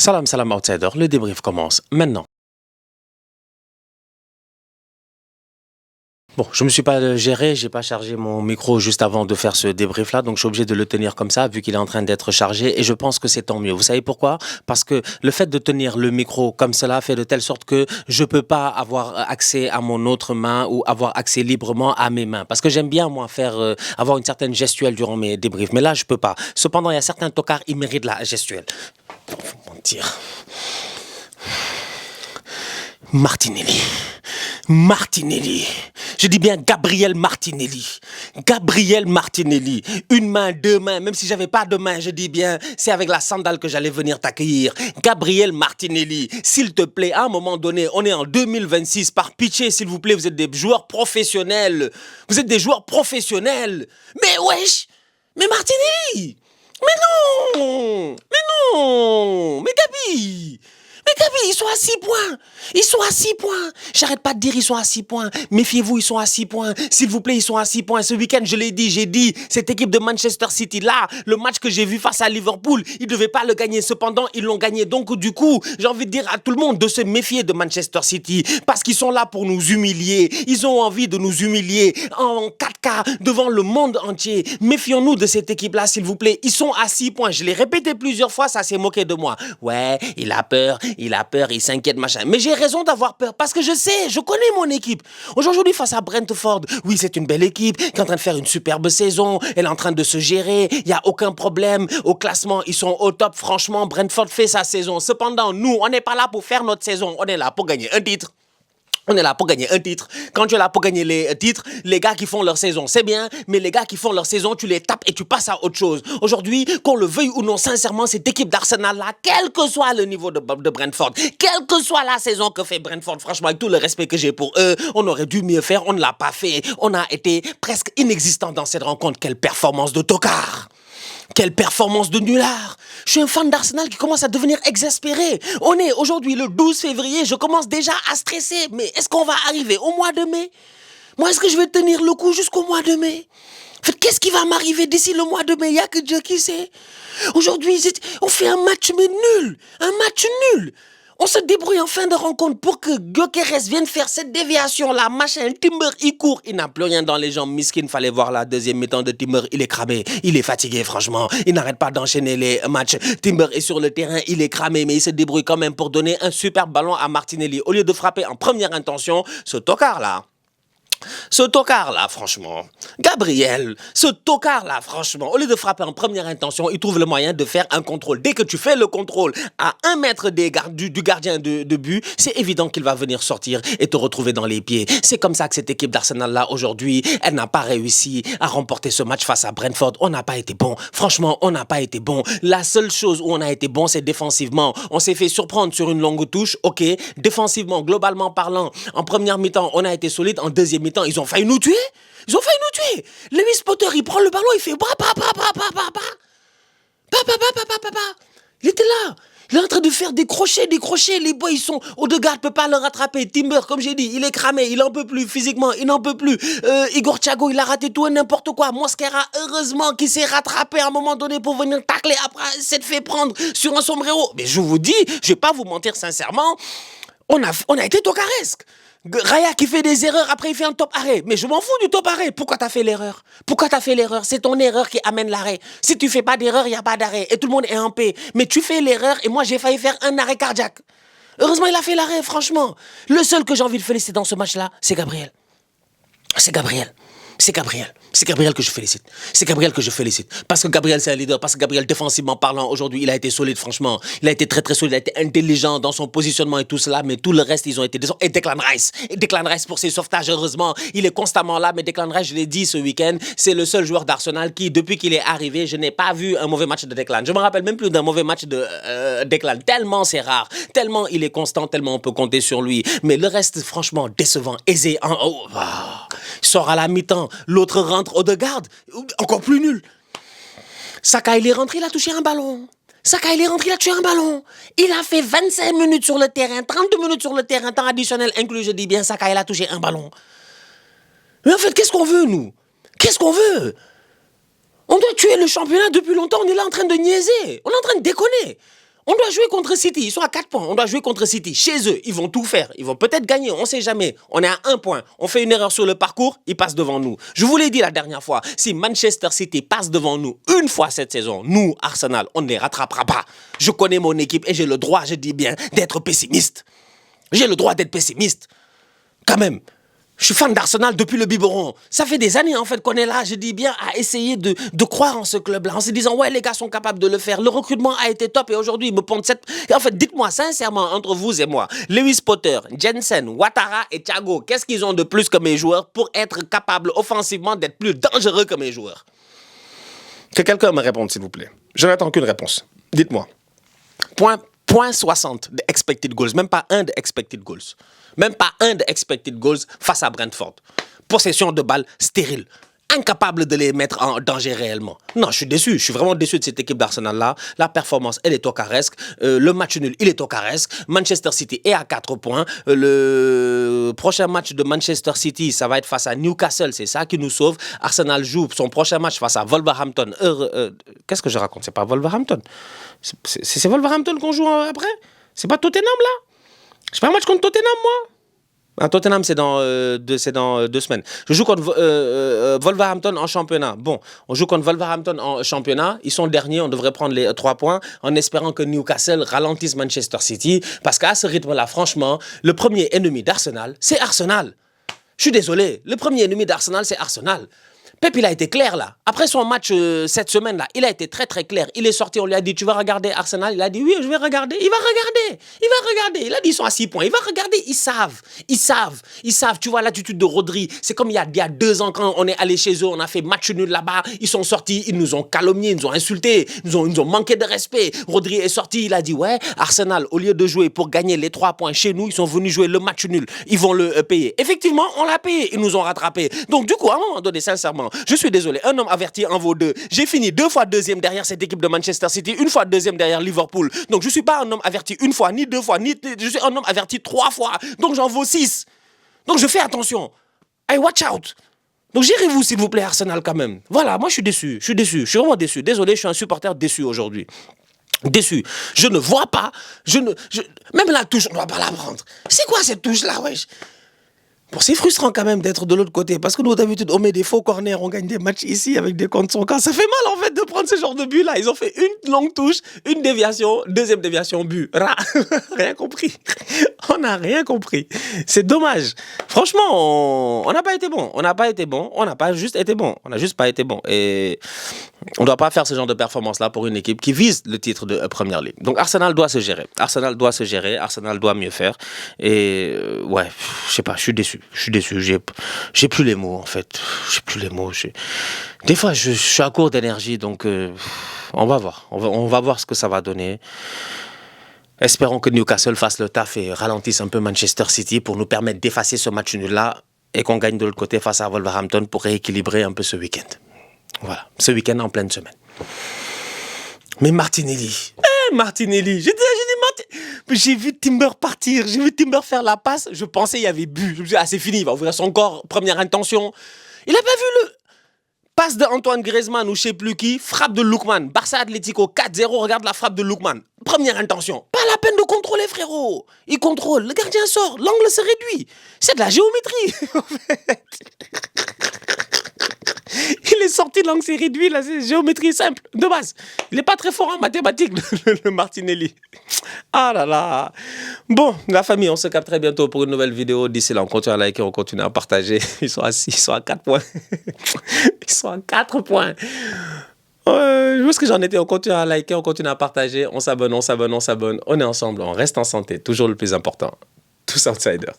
Salam, salam outsider, le débrief commence maintenant. Bon, je me suis pas géré, j'ai pas chargé mon micro juste avant de faire ce débrief-là, donc je suis obligé de le tenir comme ça, vu qu'il est en train d'être chargé, et je pense que c'est tant mieux. Vous savez pourquoi? Parce que le fait de tenir le micro comme cela fait de telle sorte que je peux pas avoir accès à mon autre main ou avoir accès librement à mes mains. Parce que j'aime bien, moi, avoir une certaine gestuelle durant mes débriefs, mais là, je peux pas. Cependant, il y a certains tocards, ils méritent la gestuelle. Faut mentir. Martinelli. Martinelli. Je dis bien Gabriel Martinelli. Gabriel Martinelli. Une main, deux mains. Même si j'avais pas de main, je dis bien, c'est avec la sandale que j'allais venir t'accueillir. Gabriel Martinelli. S'il te plaît, à un moment donné, on est en 2026. Par pitié, s'il vous plaît, vous êtes des joueurs professionnels. Vous êtes des joueurs professionnels. Mais wesh! Mais Martinelli! Mais non! Mais non! Mais Gabi! Mais Gabi, ils sont à 6 points. Ils sont à 6 points. J'arrête pas de dire ils sont à 6 points. Méfiez-vous, ils sont à 6 points. S'il vous plaît, ils sont à 6 points. Ce week-end, je l'ai dit, j'ai dit, cette équipe de Manchester City, là, le match que j'ai vu face à Liverpool, ils devaient pas le gagner. Cependant, ils l'ont gagné. Donc, du coup, j'ai envie de dire à tout le monde de se méfier de Manchester City parce qu'ils sont là pour nous humilier. Ils ont envie de nous humilier en 4K devant le monde entier. Méfions-nous de cette équipe-là, s'il vous plaît. Ils sont à 6 points. Je l'ai répété plusieurs fois, ça s'est moqué de moi. Ouais, il a peur, il s'inquiète, machin. Mais j'ai raison d'avoir peur parce que je sais, je connais mon équipe. Aujourd'hui, face à Brentford, oui, c'est une belle équipe qui est en train de faire une superbe saison. Elle est en train de se gérer. Il n'y a aucun problème. Au classement, ils sont au top. Franchement, Brentford fait sa saison. Cependant, nous, on n'est pas là pour faire notre saison. On est là pour gagner un titre. On est là pour gagner un titre. Quand tu es là pour gagner les titres, les gars qui font leur saison, c'est bien, mais les gars qui font leur saison, tu les tapes et tu passes à autre chose. Aujourd'hui, qu'on le veuille ou non, sincèrement, cette équipe d'Arsenal-là, quel que soit le niveau de Brentford, quelle que soit la saison que fait Brentford, franchement, avec tout le respect que j'ai pour eux, on aurait dû mieux faire, on ne l'a pas fait. On a été presque inexistant dans cette rencontre. Quelle performance de tocard! Quelle performance de nulard! Je suis un fan d'Arsenal qui commence à devenir exaspéré. On est aujourd'hui le 12 février, je commence déjà à stresser. Mais est-ce qu'on va arriver au mois de mai? Moi, est-ce que je vais tenir le coup jusqu'au mois de mai? En fait, qu'est-ce qui va m'arriver d'ici le mois de mai? Il n'y a que Dieu qui sait. Aujourd'hui, on fait un match mais nul. Un match nul. On se débrouille en fin de rencontre pour que Gyökeres vienne faire cette déviation-là, machin. Timber, il court, il n'a plus rien dans les jambes. Miskin, fallait voir la deuxième mi-temps de Timber, il est cramé, il est fatigué, franchement. Il n'arrête pas d'enchaîner les matchs. Timber est sur le terrain, il est cramé, mais il se débrouille quand même pour donner un super ballon à Martinelli. Au lieu de frapper en première intention, ce tocard-là, franchement, Gabriel, ce tocard-là, franchement, au lieu de frapper en première intention, il trouve le moyen de faire un contrôle. Dès que tu fais le contrôle à 1 mètre du gardien de but, c'est évident qu'il va venir sortir et te retrouver dans les pieds. C'est comme ça que cette équipe d'Arsenal-là, aujourd'hui, elle n'a pas réussi à remporter ce match face à Brentford. On n'a pas été bon. Franchement, on n'a pas été bon. La seule chose où on a été bon, c'est défensivement. On s'est fait surprendre sur une longue touche, ok. Défensivement, globalement parlant, en première mi-temps, on a été solide. En deuxième mi-temps, ils ont failli nous tuer. Ils ont failli nous tuer. Lewis Potter, il prend le ballon, il fait il était là. Il est en train de faire des crochets. Les boys, ils sont... Odegaard peut pas le rattraper. Timber, comme j'ai dit, il est cramé. Il en peut plus physiquement. Il n'en peut plus. Igor Thiago, il a raté tout et n'importe quoi. Mosquera, heureusement qu'il s'est rattrapé à un moment donné pour venir tacler. Après, s'est fait prendre sur un sombrero. Mais je vous dis, je vais pas vous mentir sincèrement, on a été tocaresque. Raya qui fait des erreurs, après il fait un top arrêt. Mais je m'en fous du top arrêt. Pourquoi t'as fait l'erreur? C'est ton erreur qui amène l'arrêt. Si tu fais pas d'erreur, il n'y a pas d'arrêt. Et tout le monde est en paix. Mais tu fais l'erreur et moi j'ai failli faire un arrêt cardiaque. Heureusement, il a fait l'arrêt, franchement. Le seul que j'ai envie de féliciter dans ce match-là, c'est Gabriel. C'est Gabriel que je félicite. Parce que Gabriel, c'est un leader. Parce que Gabriel, défensivement parlant, aujourd'hui, il a été solide, franchement. Il a été très, très solide. Il a été intelligent dans son positionnement et tout cela. Mais tout le reste, ils ont été décevants. Et Declan Rice pour ses sauvetages, heureusement. Il est constamment là. Mais Declan Rice, je l'ai dit ce week-end, c'est le seul joueur d'Arsenal qui, depuis qu'il est arrivé, je n'ai pas vu un mauvais match de Declan. Je me rappelle même plus d'un mauvais match de Declan. Tellement c'est rare. Tellement il est constant. Tellement on peut compter sur lui. Mais le reste, franchement, décevant. Aisé. Il sort à la mi-temps. L'autre rentre. Odegaard, encore plus nul. Saka, il est rentré, il a touché un ballon. Il a fait 25 minutes sur le terrain, 30 minutes sur le terrain, temps additionnel inclus, je dis bien, Saka, il a touché un ballon. Mais en fait, qu'est-ce qu'on veut, nous? On doit tuer le championnat depuis longtemps, on est là en train de niaiser. On est en train de déconner. On doit jouer contre City, ils sont à 4 points. On doit jouer contre City, chez eux. Ils vont tout faire. Ils vont peut-être gagner, on ne sait jamais. On est à 1 point. On fait une erreur sur le parcours, ils passent devant nous. Je vous l'ai dit la dernière fois, si Manchester City passe devant nous une fois cette saison, nous, Arsenal, on ne les rattrapera pas. Je connais mon équipe et j'ai le droit, je dis bien, d'être pessimiste. J'ai le droit d'être pessimiste. Quand même. Je suis fan d'Arsenal depuis le biberon. Ça fait des années en fait qu'on est là, je dis bien, à essayer de croire en ce club-là, en se disant ouais les gars sont capables de le faire. Le recrutement a été top et aujourd'hui ils me pondent cette... Et en fait dites-moi sincèrement entre vous et moi, Lewis Potter, Jensen, Ouattara et Thiago, qu'est-ce qu'ils ont de plus que mes joueurs pour être capables offensivement d'être plus dangereux que mes joueurs? Que quelqu'un me réponde s'il vous plaît. Je n'attends qu'une réponse. Dites-moi. Point 60 de expected goals, même pas un de expected goals. Même pas un de expected goals face à Brentford. Possession de balles stérile. Incapable de les mettre en danger réellement. Non, je suis déçu. Je suis vraiment déçu de cette équipe d'Arsenal-là. La performance, elle est tocaresque. Le match nul, il est tocaresque. Manchester City est à 4 points. Le prochain match de Manchester City, ça va être face à Newcastle. C'est ça qui nous sauve. Arsenal joue son prochain match face à Wolverhampton. Qu'est-ce que je raconte? C'est pas Wolverhampton. C'est Wolverhampton qu'on joue après? C'est pas Tottenham, là? J'ai pas un match contre Tottenham, moi? Ah, Tottenham, c'est dans 2 semaines. Je joue contre Wolverhampton en championnat. Bon, on joue contre Wolverhampton en championnat. Ils sont derniers, on devrait prendre les 3 points en espérant que Newcastle ralentisse Manchester City. Parce qu'à ce rythme-là, franchement, le premier ennemi d'Arsenal, c'est Arsenal. Je suis désolé, le premier ennemi d'Arsenal, c'est Arsenal. Pep, il a été clair là. Après son match cette semaine-là, il a été très très clair. Il est sorti, on lui a dit, tu vas regarder Arsenal? Il a dit, oui, je vais regarder. Il va regarder. Il va regarder. Il a dit, ils sont à 6 points. Il va regarder. Ils savent. Ils savent. Ils savent. Tu vois l'attitude de Rodri. C'est comme il y a 2 ans quand on est allé chez eux, on a fait match nul là-bas. Ils sont sortis, ils nous ont calomniés, ils nous ont insultés, ils nous ont manqué de respect. Rodri est sorti, il a dit, ouais, Arsenal, au lieu de jouer pour gagner les 3 points chez nous, ils sont venus jouer le match nul. Ils vont le payer. Effectivement, on l'a payé. Ils nous ont rattrapés. Donc du coup, à un moment donné, sincèrement, je suis désolé, un homme averti en vaut 2. J'ai fini 2 fois deuxième derrière cette équipe de Manchester City, 1 fois deuxième derrière Liverpool. Donc je ne suis pas un homme averti 1 fois, ni 2 fois, je suis un homme averti 3 fois. Donc j'en vaux 6. Donc je fais attention. Hey, watch out. Donc gérez-vous s'il vous plaît Arsenal quand même. Voilà, moi je suis déçu, je suis vraiment déçu. Désolé, je suis un supporter déçu aujourd'hui. Déçu. Je ne vois pas, même la touche, on ne doit pas la prendre. C'est quoi cette touche-là, wesh? Bon, c'est frustrant quand même d'être de l'autre côté parce que nous, d'habitude, on met des faux corners, on gagne des matchs ici avec des comptes son camp. Ça fait mal en fait de prendre ce genre de but là. Ils ont fait une longue touche, une déviation, deuxième déviation, but. Rien compris. On n'a rien compris. C'est dommage. Franchement, on n'a pas été bon. On n'a pas été bon. On n'a pas juste été bon. On n'a juste pas été bon. Et on ne doit pas faire ce genre de performance là pour une équipe qui vise le titre de Premier League. Donc Arsenal doit se gérer. Arsenal doit se gérer. Arsenal doit mieux faire. Et ouais, je sais pas, je suis déçu. Je suis déçu, j'ai plus les mots en fait. J'ai plus les mots. Des fois, je suis à court d'énergie, donc on va voir. On va voir ce que ça va donner. Espérons que Newcastle fasse le taf et ralentisse un peu Manchester City pour nous permettre d'effacer ce match nul-là et qu'on gagne de l'autre côté face à Wolverhampton pour rééquilibrer un peu ce week-end. Voilà, ce week-end en pleine semaine. Mais Martinelli, j'ai vu Timber partir, j'ai vu Timber faire la passe, je pensais il y avait but. Je me suis dit, ah c'est fini, il va ouvrir son corps, première intention. Il n'a pas vu le passe d'Antoine Griezmann ou je sais plus qui, frappe de Lookman, Barça Atlético 4-0, regarde la frappe de Lookman. Première intention, pas la peine de contrôler frérot. Il contrôle, le gardien sort, l'angle se réduit. C'est de la géométrie en fait. Il est sorti de l'angle, c'est réduit, là, c'est géométrie simple, de base. Il n'est pas très fort en mathématiques, le Martinelli. Ah là là. Bon, la famille, on se capte très bientôt pour une nouvelle vidéo. D'ici là, on continue à liker, on continue à partager. Ils sont à 4 points. Ils sont à 4 points. Où est-ce que j'en étais? On continue à liker, on continue à partager. On s'abonne. On est ensemble, on reste en santé. Toujours le plus important. Tous outsiders.